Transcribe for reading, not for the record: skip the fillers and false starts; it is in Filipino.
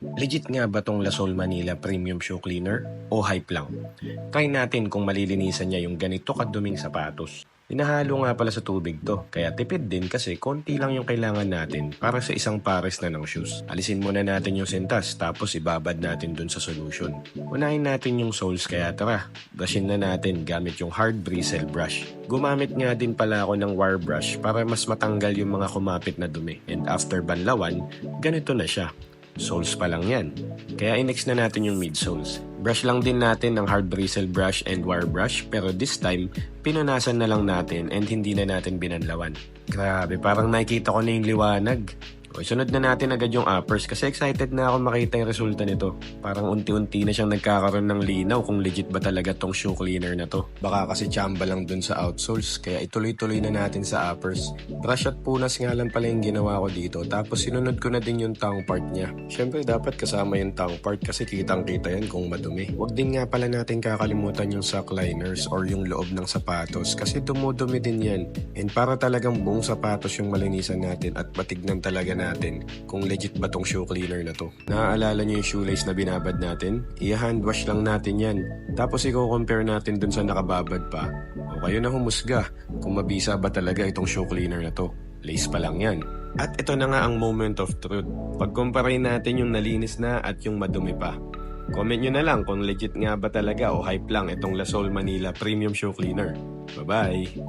Legit nga ba tong Lasol Manila Premium Shoe Cleaner o hype lang? Try natin kung malilinisan niya yung ganito kaduming sapatos. Hinahalo nga pala sa tubig to, kaya tipid din kasi konti lang yung kailangan natin para sa isang pares na ng shoes. Alisin muna natin yung sintas tapos ibabad natin dun sa solution. Unahin natin yung soles kaya tara, brushin na natin gamit yung hard bristle brush. Gumamit nga din pala ako ng wire brush para mas matanggal yung mga kumapit na dumi. And after banlawan, ganito na siya. Soles pa lang yan. Kaya inex na natin yung midsoles. Brush lang din natin ng hard bristle brush and wire brush pero this time, pinunasan na lang natin and hindi na natin binanlawan. Grabe, parang nakikita ko na yung liwanag. O, sunod na natin agad yung uppers kasi excited na ako makita yung resulta nito. Parang unti-unti na siyang nagkakaroon ng linaw kung legit ba talaga tong shoe cleaner na to. Baka kasi tsamba lang dun sa outsoles kaya ituloy-tuloy na natin sa uppers. Brush at punas nga lang pala yung ginawa ko dito tapos sinunod ko na din yung tongue part niya. Syempre dapat kasama yung tongue part kasi kitang-kita yan kung madumi. Huwag din nga pala natin kakalimutan yung sock liners or yung loob ng sapatos kasi dumudumi din yan. And para talagang buong sapatos yung malinisan natin at matignan talaga natin kung legit ba tong shoe cleaner na to. Naaalala niyo yung shoelace na binabad natin? I-hand wash lang natin yan. Tapos i-compare natin dun sa nakababad pa. O kayo na humusga kung mabisa ba talaga itong shoe cleaner na to. Lace pa lang yan. At ito na nga ang moment of truth. Pagkumparain natin yung nalinis na at yung madumi pa. Comment nyo na lang kung legit nga ba talaga o hype lang itong Lasol Manila Premium Shoe Cleaner. Bye-bye!